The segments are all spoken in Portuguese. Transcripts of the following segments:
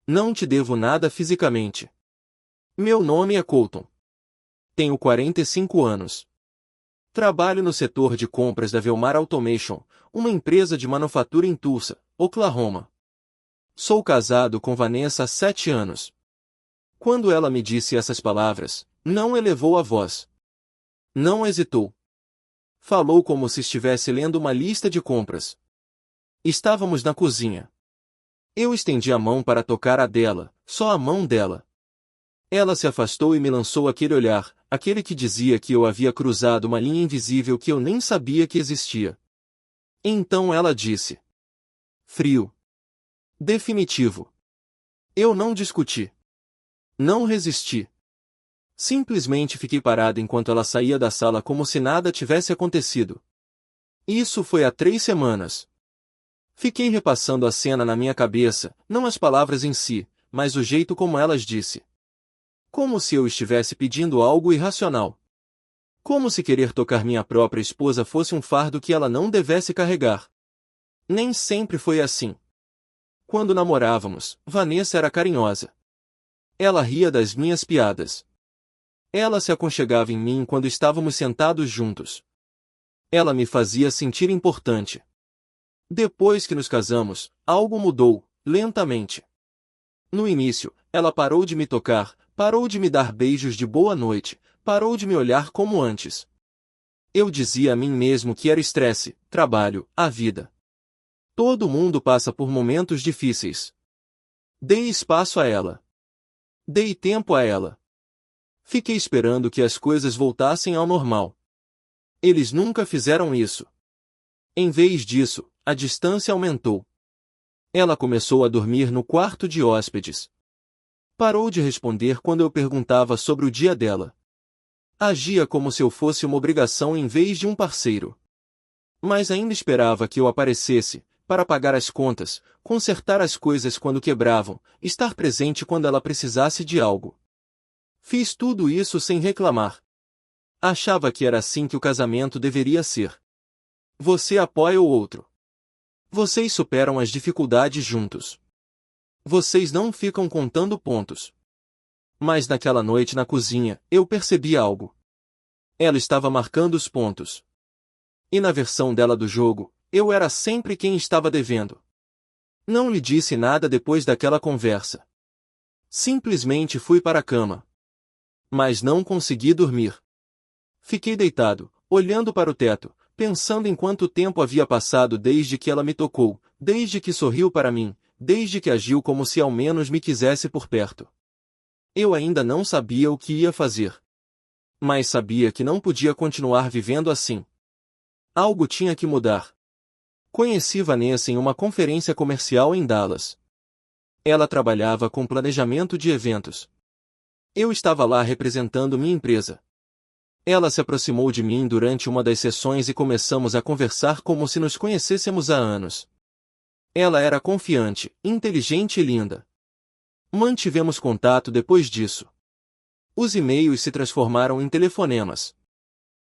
Não te devo nada fisicamente. Meu nome é Colton. Tenho 45 anos. Trabalho no setor de compras da Velmar Automation, uma empresa de manufatura em Tulsa, Oklahoma. Sou casado com Vanessa há 7 anos. Quando ela me disse essas palavras, não elevou a voz. Não hesitou. Falou como se estivesse lendo uma lista de compras. Estávamos na cozinha. Eu estendi a mão para tocar a dela, só a mão dela. Ela se afastou e me lançou aquele olhar, aquele que dizia que eu havia cruzado uma linha invisível que eu nem sabia que existia. Então ela disse: frio. Definitivo. Eu não discuti. Não resisti. Simplesmente fiquei parado enquanto ela saía da sala como se nada tivesse acontecido. Isso foi há 3 semanas. Fiquei repassando a cena na minha cabeça, não as palavras em si, mas o jeito como elas disse. Como se eu estivesse pedindo algo irracional. Como se querer tocar minha própria esposa fosse um fardo que ela não devesse carregar. Nem sempre foi assim. Quando namorávamos, Vanessa era carinhosa. Ela ria das minhas piadas. Ela se aconchegava em mim quando estávamos sentados juntos. Ela me fazia sentir importante. Depois que nos casamos, algo mudou, lentamente. No início, ela parou de me tocar, parou de me dar beijos de boa noite, parou de me olhar como antes. Eu dizia a mim mesmo que era estresse, trabalho, a vida. Todo mundo passa por momentos difíceis. Dei espaço a ela. Dei tempo a ela. Fiquei esperando que as coisas voltassem ao normal. Eles nunca fizeram isso. Em vez disso, a distância aumentou. Ela começou a dormir no quarto de hóspedes. Parou de responder quando eu perguntava sobre o dia dela. Agia como se eu fosse uma obrigação em vez de um parceiro. Mas ainda esperava que eu aparecesse, para pagar as contas, consertar as coisas quando quebravam, estar presente quando ela precisasse de algo. Fiz tudo isso sem reclamar. Achava que era assim que o casamento deveria ser. Você apoia o outro. Vocês superam as dificuldades juntos. Vocês não ficam contando pontos. Mas naquela noite na cozinha, eu percebi algo. Ela estava marcando os pontos. E na versão dela do jogo, eu era sempre quem estava devendo. Não lhe disse nada depois daquela conversa. Simplesmente fui para a cama. Mas não consegui dormir. Fiquei deitado, olhando para o teto, pensando em quanto tempo havia passado desde que ela me tocou, desde que sorriu para mim, desde que agiu como se ao menos me quisesse por perto. Eu ainda não sabia o que ia fazer. Mas sabia que não podia continuar vivendo assim. Algo tinha que mudar. Conheci Vanessa em uma conferência comercial em Dallas. Ela trabalhava com planejamento de eventos. Eu estava lá representando minha empresa. Ela se aproximou de mim durante uma das sessões e começamos a conversar como se nos conhecêssemos há anos. Ela era confiante, inteligente e linda. Mantivemos contato depois disso. Os e-mails se transformaram em telefonemas.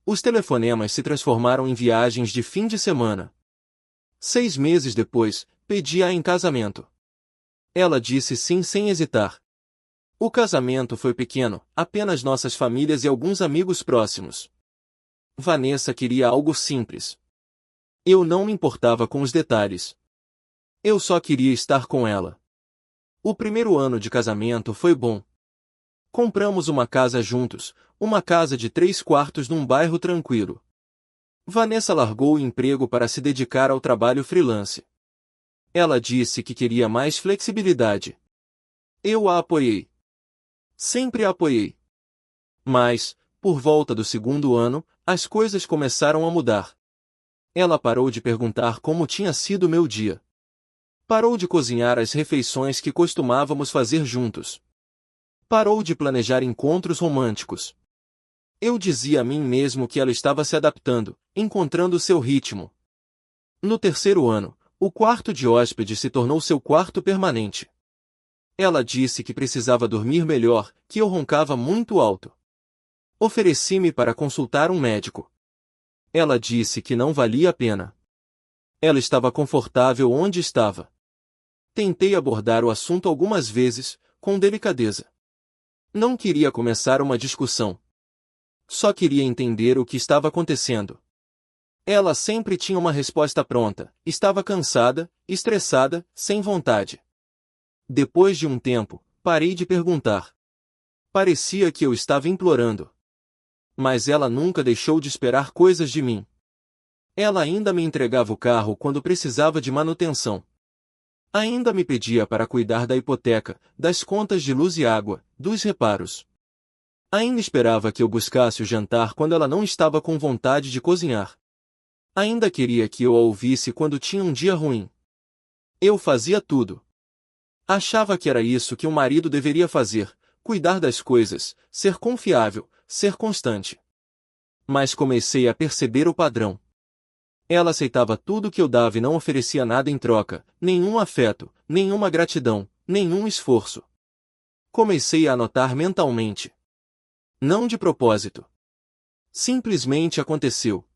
Os telefonemas se transformaram em viagens de fim de semana. 6 meses depois, pedi-a em casamento. Ela disse sim sem hesitar. O casamento foi pequeno, apenas nossas famílias e alguns amigos próximos. Vanessa queria algo simples. Eu não me importava com os detalhes. Eu só queria estar com ela. O primeiro ano de casamento foi bom. Compramos uma casa juntos, uma casa de 3 quartos num bairro tranquilo. Vanessa largou o emprego para se dedicar ao trabalho freelance. Ela disse que queria mais flexibilidade. Eu a apoiei. Sempre a apoiei. Mas, por volta do 2º ano, as coisas começaram a mudar. Ela parou de perguntar como tinha sido meu dia. Parou de cozinhar as refeições que costumávamos fazer juntos. Parou de planejar encontros românticos. Eu dizia a mim mesmo que ela estava se adaptando, encontrando seu ritmo. No 3º ano, o quarto de hóspede se tornou seu quarto permanente. Ela disse que precisava dormir melhor, que eu roncava muito alto. Ofereci-me para consultar um médico. Ela disse que não valia a pena. Ela estava confortável onde estava. Tentei abordar o assunto algumas vezes, com delicadeza. Não queria começar uma discussão. Só queria entender o que estava acontecendo. Ela sempre tinha uma resposta pronta, estava cansada, estressada, sem vontade. Depois de um tempo, parei de perguntar. Parecia que eu estava implorando. Mas ela nunca deixou de esperar coisas de mim. Ela ainda me entregava o carro quando precisava de manutenção. Ainda me pedia para cuidar da hipoteca, das contas de luz e água, dos reparos. Ainda esperava que eu buscasse o jantar quando ela não estava com vontade de cozinhar. Ainda queria que eu a ouvisse quando tinha um dia ruim. Eu fazia tudo. Achava que era isso que um marido deveria fazer, cuidar das coisas, ser confiável, ser constante. Mas comecei a perceber o padrão. Ela aceitava tudo que eu dava e não oferecia nada em troca, nenhum afeto, nenhuma gratidão, nenhum esforço. Comecei a anotar mentalmente. Não de propósito. Simplesmente aconteceu.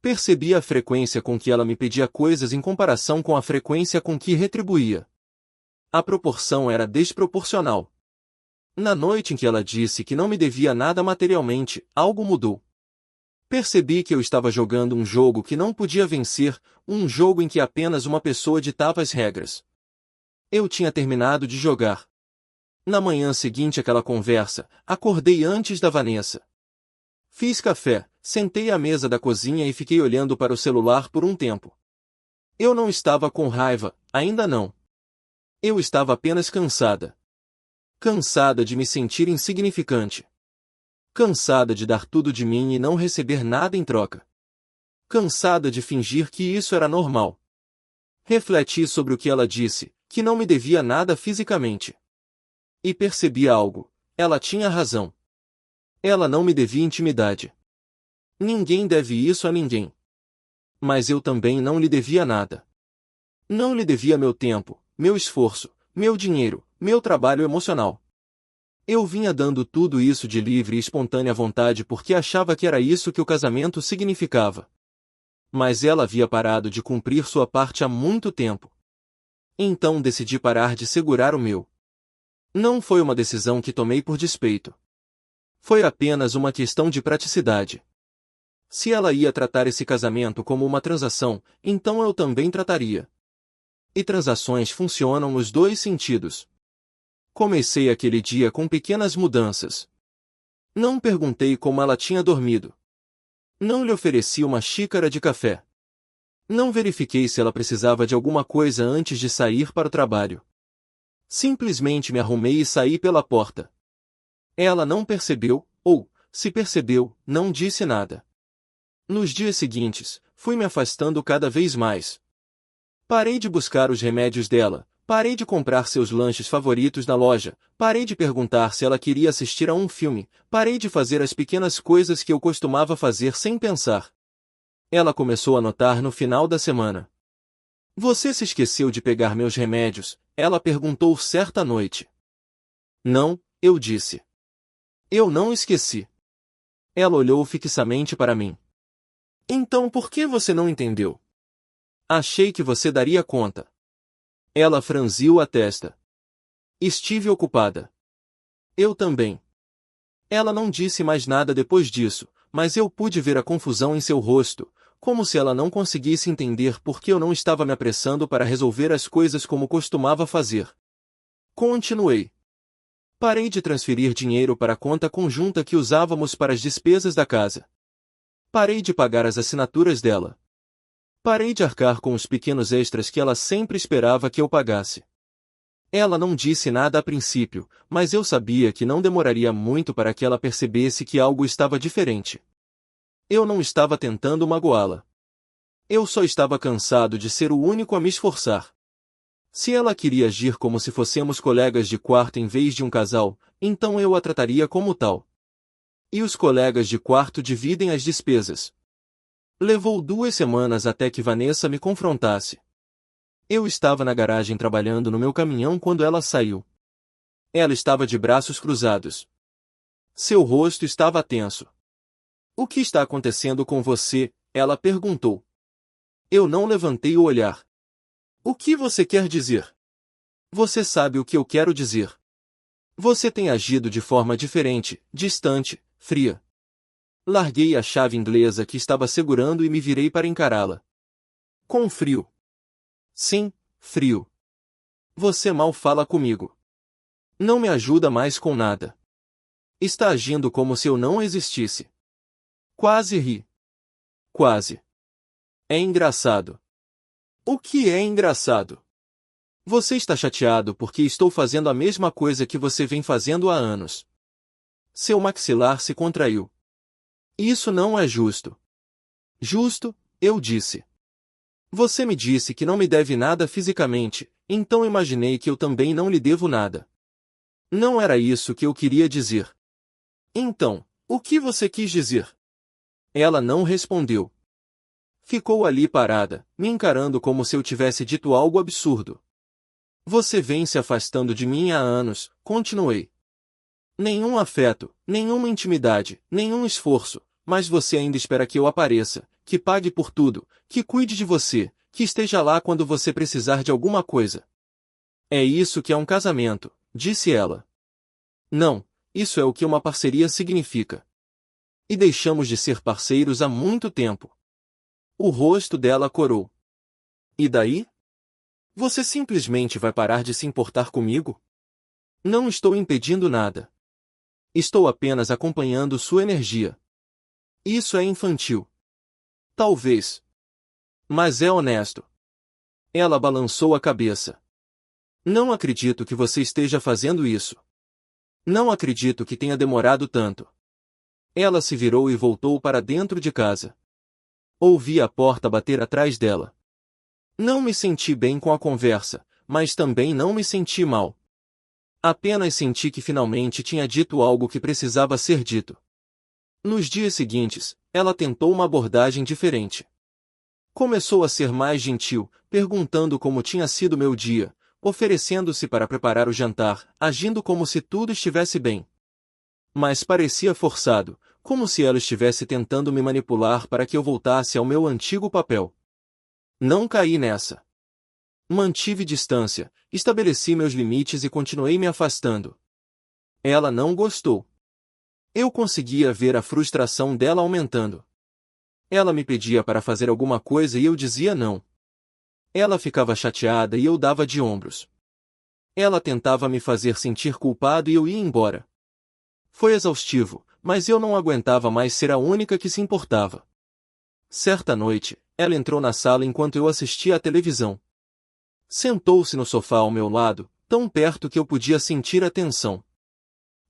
Percebi a frequência com que ela me pedia coisas em comparação com a frequência com que retribuía. A proporção era desproporcional. Na noite em que ela disse que não me devia nada materialmente, algo mudou. Percebi que eu estava jogando um jogo que não podia vencer, um jogo em que apenas uma pessoa ditava as regras. Eu tinha terminado de jogar. Na manhã seguinte àquela conversa, acordei antes da Vanessa. Fiz café, sentei à mesa da cozinha e fiquei olhando para o celular por um tempo. Eu não estava com raiva, ainda não. Eu estava apenas cansada. Cansada de me sentir insignificante. Cansada de dar tudo de mim e não receber nada em troca. Cansada de fingir que isso era normal. Refleti sobre o que ela disse, que não me devia nada fisicamente. E percebi algo, ela tinha razão. Ela não me devia intimidade. Ninguém deve isso a ninguém. Mas eu também não lhe devia nada. Não lhe devia meu tempo, meu esforço, meu dinheiro, meu trabalho emocional. Eu vinha dando tudo isso de livre e espontânea vontade porque achava que era isso que o casamento significava. Mas ela havia parado de cumprir sua parte há muito tempo. Então decidi parar de segurar o meu. Não foi uma decisão que tomei por despeito. Foi apenas uma questão de praticidade. Se ela ia tratar esse casamento como uma transação, então eu também trataria. E transações funcionam nos dois sentidos. Comecei aquele dia com pequenas mudanças. Não perguntei como ela tinha dormido. Não lhe ofereci uma xícara de café. Não verifiquei se ela precisava de alguma coisa antes de sair para o trabalho. Simplesmente me arrumei e saí pela porta. Ela não percebeu, ou, se percebeu, não disse nada. Nos dias seguintes, fui me afastando cada vez mais. Parei de buscar os remédios dela, parei de comprar seus lanches favoritos na loja, parei de perguntar se ela queria assistir a um filme, parei de fazer as pequenas coisas que eu costumava fazer sem pensar. Ela começou a notar no final da semana. Você se esqueceu de pegar meus remédios? Ela perguntou certa noite. Não, eu disse. Eu não esqueci. Ela olhou fixamente para mim. Então por que você não entendeu? Achei que você daria conta. Ela franziu a testa. Estive ocupada. Eu também. Ela não disse mais nada depois disso, mas eu pude ver a confusão em seu rosto, como se ela não conseguisse entender por que eu não estava me apressando para resolver as coisas como costumava fazer. Continuei. Parei de transferir dinheiro para a conta conjunta que usávamos para as despesas da casa. Parei de pagar as assinaturas dela. Parei de arcar com os pequenos extras que ela sempre esperava que eu pagasse. Ela não disse nada a princípio, mas eu sabia que não demoraria muito para que ela percebesse que algo estava diferente. Eu não estava tentando magoá-la. Eu só estava cansado de ser o único a me esforçar. Se ela queria agir como se fossemos colegas de quarto em vez de um casal, então eu a trataria como tal. E os colegas de quarto dividem as despesas. Levou 2 semanas até que Vanessa me confrontasse. Eu estava na garagem trabalhando no meu caminhão quando ela saiu. Ela estava de braços cruzados. Seu rosto estava tenso. O que está acontecendo com você? Ela perguntou. Eu não levantei o olhar. O que você quer dizer? Você sabe o que eu quero dizer. Você tem agido de forma diferente, distante, fria. Larguei a chave inglesa que estava segurando e me virei para encará-la. Com frio. Sim, frio. Você mal fala comigo. Não me ajuda mais com nada. Está agindo como se eu não existisse. Quase ri. Quase. É engraçado. O que é engraçado? Você está chateado porque estou fazendo a mesma coisa que você vem fazendo há anos. Seu maxilar se contraiu. Isso não é justo. Justo, eu disse. Você me disse que não me deve nada fisicamente, então imaginei que eu também não lhe devo nada. Não era isso que eu queria dizer. Então, o que você quis dizer? Ela não respondeu. Ficou ali parada, me encarando como se eu tivesse dito algo absurdo. Você vem se afastando de mim há anos, continuei. Nenhum afeto, nenhuma intimidade, nenhum esforço, mas você ainda espera que eu apareça, que pague por tudo, que cuide de você, que esteja lá quando você precisar de alguma coisa. É isso que é um casamento, disse ela. Não, isso é o que uma parceria significa. E deixamos de ser parceiros há muito tempo. O rosto dela corou. E daí? Você simplesmente vai parar de se importar comigo? Não estou impedindo nada. Estou apenas acompanhando sua energia. Isso é infantil. Talvez. Mas é honesto. Ela balançou a cabeça. Não acredito que você esteja fazendo isso. Não acredito que tenha demorado tanto. Ela se virou e voltou para dentro de casa. Ouvi a porta bater atrás dela. Não me senti bem com a conversa, mas também não me senti mal. Apenas senti que finalmente tinha dito algo que precisava ser dito. Nos dias seguintes, ela tentou uma abordagem diferente. Começou a ser mais gentil, perguntando como tinha sido meu dia, oferecendo-se para preparar o jantar, agindo como se tudo estivesse bem. Mas parecia forçado, como se ela estivesse tentando me manipular para que eu voltasse ao meu antigo papel. Não caí nessa. Mantive distância, estabeleci meus limites e continuei me afastando. Ela não gostou. Eu conseguia ver a frustração dela aumentando. Ela me pedia para fazer alguma coisa e eu dizia não. Ela ficava chateada e eu dava de ombros. Ela tentava me fazer sentir culpado e eu ia embora. Foi exaustivo, mas eu não aguentava mais ser a única que se importava. Certa noite, ela entrou na sala enquanto eu assistia à televisão. Sentou-se no sofá ao meu lado, tão perto que eu podia sentir a tensão.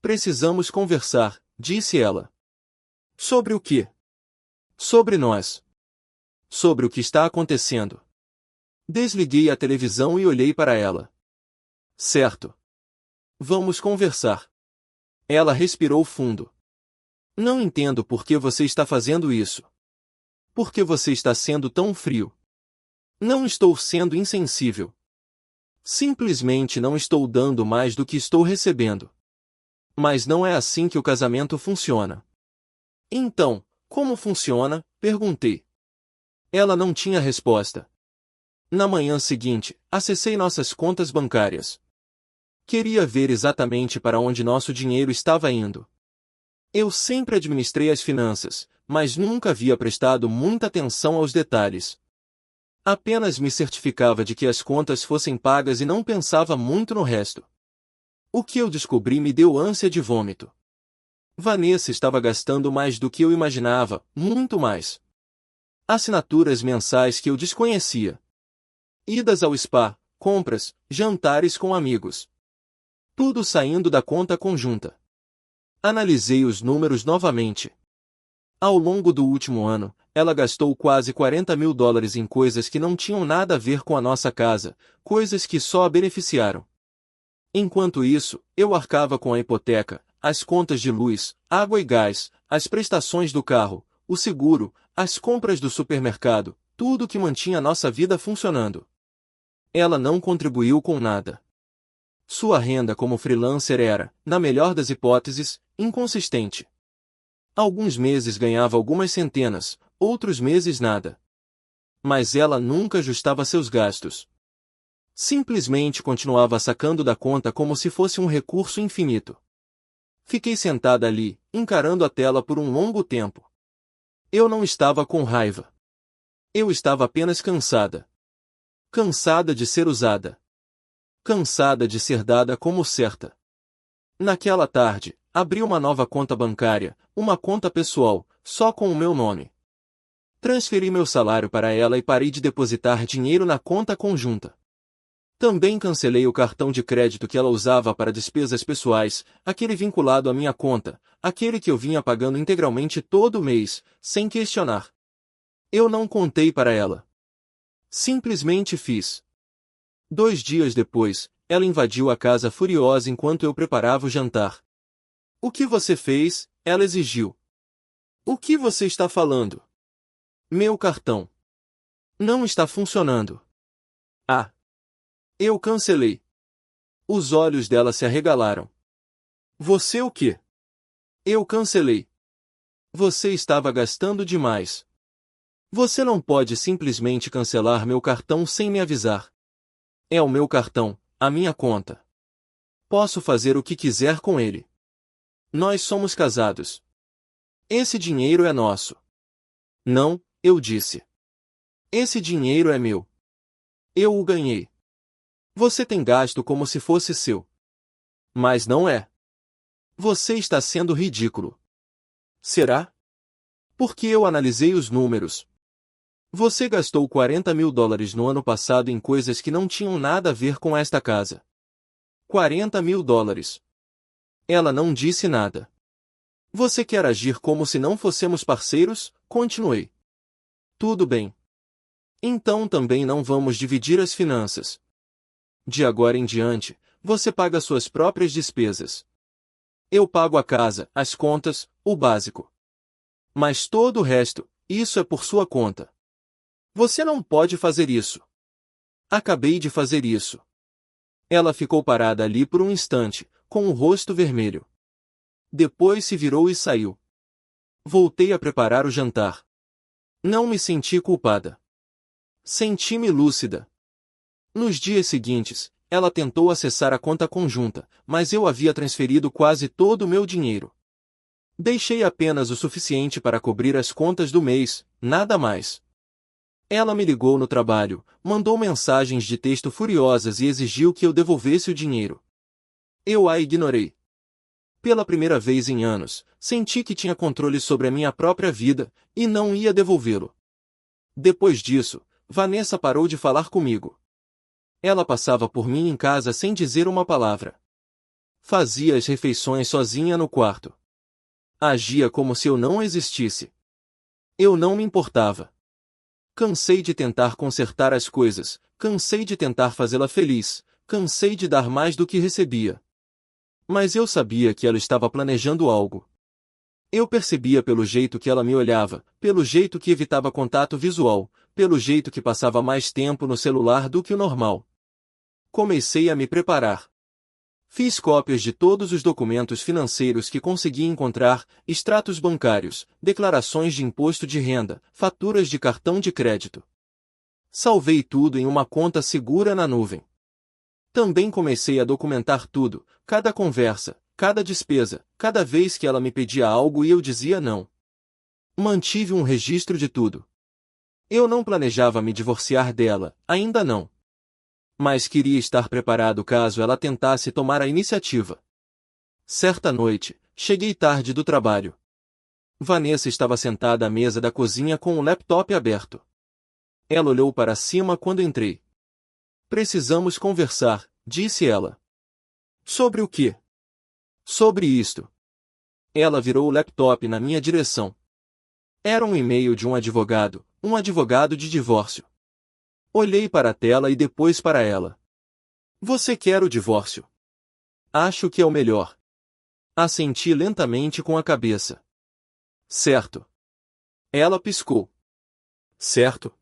Precisamos conversar, disse ela. Sobre o quê? Sobre nós. Sobre o que está acontecendo. Desliguei a televisão e olhei para ela. Certo. Vamos conversar. Ela respirou fundo. Não entendo por que você está fazendo isso. Por que você está sendo tão frio? Não estou sendo insensível. Simplesmente não estou dando mais do que estou recebendo. Mas não é assim que o casamento funciona. Então, como funciona? Perguntei. Ela não tinha resposta. Na manhã seguinte, acessei nossas contas bancárias. Queria ver exatamente para onde nosso dinheiro estava indo. Eu sempre administrei as finanças, mas nunca havia prestado muita atenção aos detalhes. Apenas me certificava de que as contas fossem pagas e não pensava muito no resto. O que eu descobri me deu ânsia de vômito. Vanessa estava gastando mais do que eu imaginava, muito mais. Assinaturas mensais que eu desconhecia. Idas ao spa, compras, jantares com amigos. Tudo saindo da conta conjunta. Analisei os números novamente. Ao longo do último ano, ela gastou quase $40.000 em coisas que não tinham nada a ver com a nossa casa, coisas que só a beneficiaram. Enquanto isso, eu arcava com a hipoteca, as contas de luz, água e gás, as prestações do carro, o seguro, as compras do supermercado, tudo que mantinha nossa vida funcionando. Ela não contribuiu com nada. Sua renda como freelancer era, na melhor das hipóteses, inconsistente. Alguns meses ganhava algumas centenas, outros meses nada. Mas ela nunca ajustava seus gastos. Simplesmente continuava sacando da conta como se fosse um recurso infinito. Fiquei sentada ali, encarando a tela por um longo tempo. Eu não estava com raiva. Eu estava apenas cansada. Cansada de ser usada. Cansada de ser dada como certa. Naquela tarde, abri uma nova conta bancária, uma conta pessoal, só com o meu nome. Transferi meu salário para ela e parei de depositar dinheiro na conta conjunta. Também cancelei o cartão de crédito que ela usava para despesas pessoais, aquele vinculado à minha conta, aquele que eu vinha pagando integralmente todo mês, sem questionar. Eu não contei para ela. Simplesmente fiz. 2 dias depois, ela invadiu a casa furiosa enquanto eu preparava o jantar. "O que você fez?" ela exigiu. "O que você está falando?" "Meu cartão não está funcionando." "Ah, eu cancelei." Os olhos dela se arregalaram. "Você o quê?" "Eu cancelei." "Você estava gastando demais. Você não pode simplesmente cancelar meu cartão sem me avisar. É o meu cartão, a minha conta. Posso fazer o que quiser com ele. Nós somos casados. Esse dinheiro é nosso." "Não," eu disse. "Esse dinheiro é meu. Eu o ganhei. Você tem gasto como se fosse seu." "Mas não é." "Você está sendo ridículo." "Será?" "Porque eu analisei os números. Você gastou $40.000 no ano passado em coisas que não tinham nada a ver com esta casa." $40.000. Ela não disse nada. "Você quer agir como se não fôssemos parceiros?" Continuei. "Tudo bem. Então também não vamos dividir as finanças. De agora em diante, você paga suas próprias despesas. Eu pago a casa, as contas, o básico. Mas todo o resto, isso é por sua conta. Você não pode fazer isso." "Acabei de fazer isso." Ela ficou parada ali por um instante, com o rosto vermelho. Depois se virou e saiu. Voltei a preparar o jantar. Não me senti culpada. Senti-me lúcida. Nos dias seguintes, ela tentou acessar a conta conjunta, mas eu havia transferido quase todo o meu dinheiro. Deixei apenas o suficiente para cobrir as contas do mês, nada mais. Ela me ligou no trabalho, mandou mensagens de texto furiosas e exigiu que eu devolvesse o dinheiro. Eu a ignorei. Pela primeira vez em anos, senti que tinha controle sobre a minha própria vida, e não ia devolvê-lo. Depois disso, Vanessa parou de falar comigo. Ela passava por mim em casa sem dizer uma palavra. Fazia as refeições sozinha no quarto. Agia como se eu não existisse. Eu não me importava. Cansei de tentar consertar as coisas, cansei de tentar fazê-la feliz, cansei de dar mais do que recebia. Mas eu sabia que ela estava planejando algo. Eu percebia pelo jeito que ela me olhava, pelo jeito que evitava contato visual, pelo jeito que passava mais tempo no celular do que o normal. Comecei a me preparar. Fiz cópias de todos os documentos financeiros que consegui encontrar, extratos bancários, declarações de imposto de renda, faturas de cartão de crédito. Salvei tudo em uma conta segura na nuvem. Também comecei a documentar tudo, cada conversa, cada despesa, cada vez que ela me pedia algo e eu dizia não. Mantive um registro de tudo. Eu não planejava me divorciar dela, ainda não. Mas queria estar preparado caso ela tentasse tomar a iniciativa. Certa noite, cheguei tarde do trabalho. Vanessa estava sentada à mesa da cozinha com o laptop aberto. Ela olhou para cima quando entrei. "Precisamos conversar", disse ela. "Sobre o quê?" "Sobre isto." Ela virou o laptop na minha direção. Era um e-mail de um advogado de divórcio. Olhei para a tela e depois para ela. "Você quer o divórcio?" "Acho que é o melhor." Assenti lentamente com a cabeça. "Certo." Ela piscou. "Certo?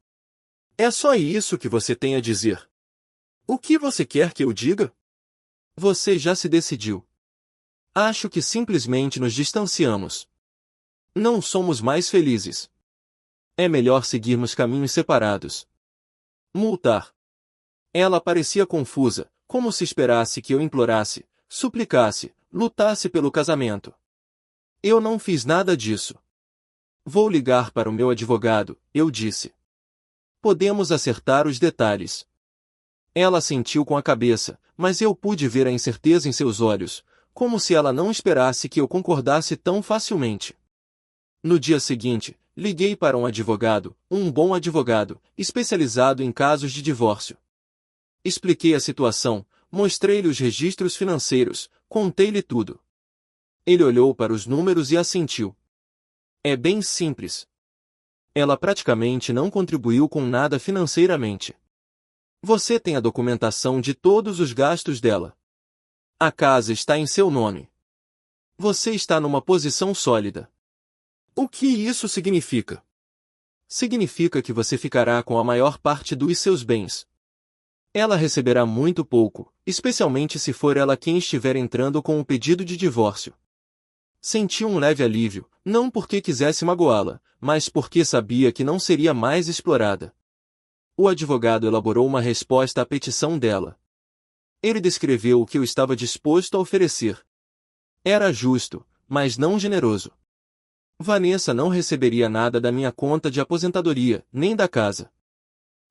É só isso que você tem a dizer. O que você quer que eu diga?" "Você já se decidiu." "Acho que simplesmente nos distanciamos. Não somos mais felizes. É melhor seguirmos caminhos separados." "Multar." Ela parecia confusa, como se esperasse que eu implorasse, suplicasse, lutasse pelo casamento. Eu não fiz nada disso. Vou ligar para o meu advogado, eu disse. Podemos acertar os detalhes. Ela assentiu com a cabeça, mas eu pude ver a incerteza em seus olhos, como se ela não esperasse que eu concordasse tão facilmente. No dia seguinte, liguei para um bom advogado, especializado em casos de divórcio. Expliquei a situação, mostrei-lhe os registros financeiros, contei-lhe tudo. Ele olhou para os números e assentiu. É bem simples. Ela praticamente não contribuiu com nada financeiramente. Você tem a documentação de todos os gastos dela. A casa está em seu nome. Você está numa posição sólida. O que isso significa? Significa que você ficará com a maior parte dos seus bens. Ela receberá muito pouco, especialmente se for ela quem estiver entrando com o pedido de divórcio. Senti um leve alívio, não porque quisesse magoá-la, mas porque sabia que não seria mais explorada. O advogado elaborou uma resposta à petição dela. Ele descreveu o que eu estava disposto a oferecer. Era justo, mas não generoso. Vanessa não receberia nada da minha conta de aposentadoria, nem da casa.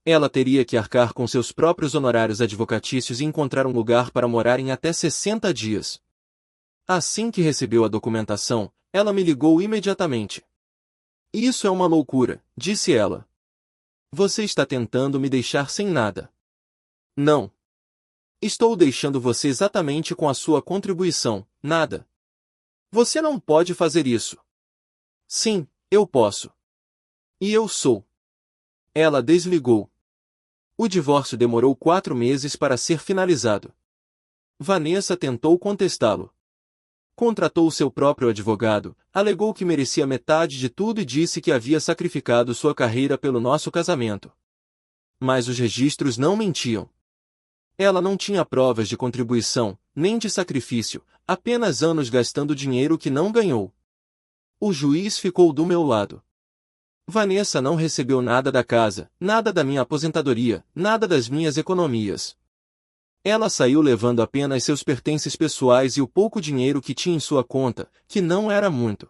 Ela teria que arcar com seus próprios honorários advocatícios e encontrar um lugar para morar em até 60 dias. Assim que recebeu a documentação, ela me ligou imediatamente. Isso é uma loucura, disse ela. Você está tentando me deixar sem nada. Não. Estou deixando você exatamente com a sua contribuição, nada. Você não pode fazer isso. Sim, eu posso. E eu sou. Ela desligou. O divórcio demorou 4 meses para ser finalizado. Vanessa tentou contestá-lo. Contratou seu próprio advogado, alegou que merecia metade de tudo e disse que havia sacrificado sua carreira pelo nosso casamento. Mas os registros não mentiam. Ela não tinha provas de contribuição, nem de sacrifício, apenas anos gastando dinheiro que não ganhou. O juiz ficou do meu lado. Vanessa não recebeu nada da casa, nada da minha aposentadoria, nada das minhas economias. Ela saiu levando apenas seus pertences pessoais e o pouco dinheiro que tinha em sua conta, que não era muito.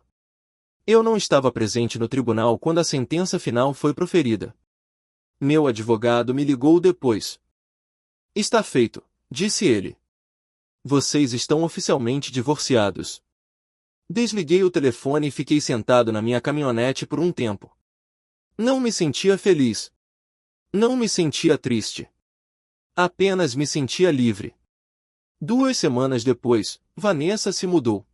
Eu não estava presente no tribunal quando a sentença final foi proferida. Meu advogado me ligou depois. Está feito, disse ele. Vocês estão oficialmente divorciados. Desliguei o telefone e fiquei sentado na minha caminhonete por um tempo. Não me sentia feliz. Não me sentia triste. Apenas me sentia livre. 2 semanas depois, Vanessa se mudou.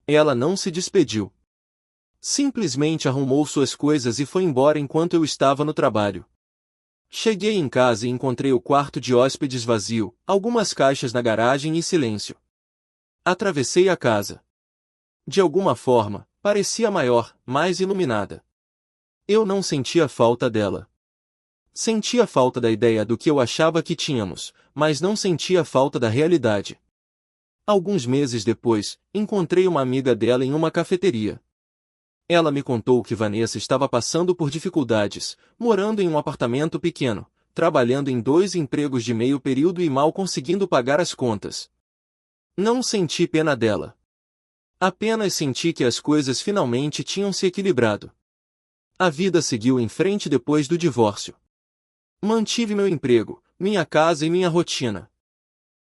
Ela não se despediu. Simplesmente arrumou suas coisas e foi embora enquanto eu estava no trabalho. Cheguei em casa e encontrei o quarto de hóspedes vazio, algumas caixas na garagem e silêncio. Atravessei a casa. De alguma forma, parecia maior, mais iluminada. Eu não sentia falta dela. Sentia falta da ideia do que eu achava que tínhamos, mas não sentia falta da realidade. Alguns meses depois, encontrei uma amiga dela em uma cafeteria. Ela me contou que Vanessa estava passando por dificuldades, morando em um apartamento pequeno, trabalhando em 2 empregos de meio período e mal conseguindo pagar as contas. Não senti pena dela. Apenas senti que as coisas finalmente tinham se equilibrado. A vida seguiu em frente depois do divórcio. Mantive meu emprego, minha casa e minha rotina.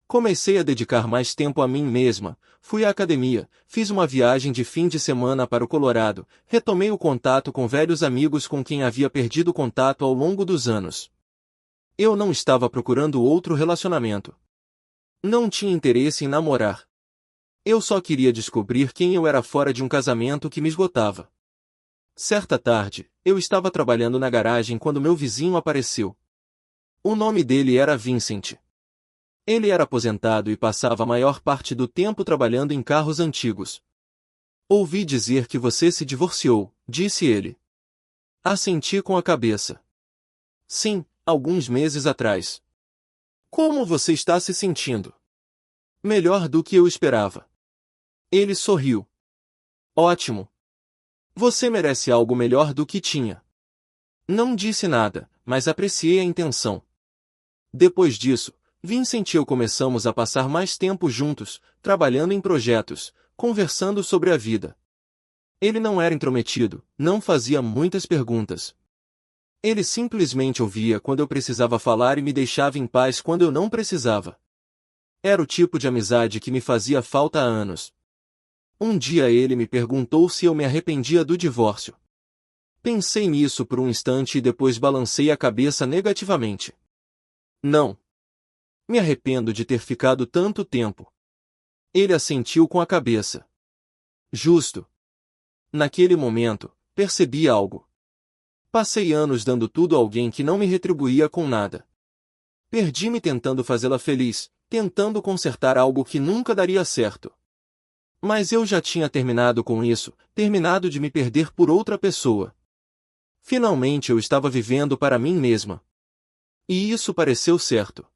Comecei a dedicar mais tempo a mim mesma, fui à academia, fiz uma viagem de fim de semana para o Colorado, retomei o contato com velhos amigos com quem havia perdido contato ao longo dos anos. Eu não estava procurando outro relacionamento. Não tinha interesse em namorar. Eu só queria descobrir quem eu era fora de um casamento que me esgotava. Certa tarde, eu estava trabalhando na garagem quando meu vizinho apareceu. O nome dele era Vincent. Ele era aposentado e passava a maior parte do tempo trabalhando em carros antigos. Ouvi dizer que você se divorciou, disse ele. Assenti com a cabeça. Sim, alguns meses atrás. Como você está se sentindo? Melhor do que eu esperava. Ele sorriu. Ótimo. Você merece algo melhor do que tinha. Não disse nada, mas apreciei a intenção. Depois disso, Vincent e eu começamos a passar mais tempo juntos, trabalhando em projetos, conversando sobre a vida. Ele não era intrometido, não fazia muitas perguntas. Ele simplesmente ouvia quando eu precisava falar e me deixava em paz quando eu não precisava. Era o tipo de amizade que me fazia falta há anos. Um dia ele me perguntou se eu me arrependia do divórcio. Pensei nisso por um instante e depois balancei a cabeça negativamente. Não. Me arrependo de ter ficado tanto tempo. Ele assentiu com a cabeça. Justo. Naquele momento, percebi algo. Passei anos dando tudo a alguém que não me retribuía com nada. Perdi-me tentando fazê-la feliz, tentando consertar algo que nunca daria certo. Mas eu já tinha terminado com isso, terminado de me perder por outra pessoa. Finalmente eu estava vivendo para mim mesma. E isso pareceu certo.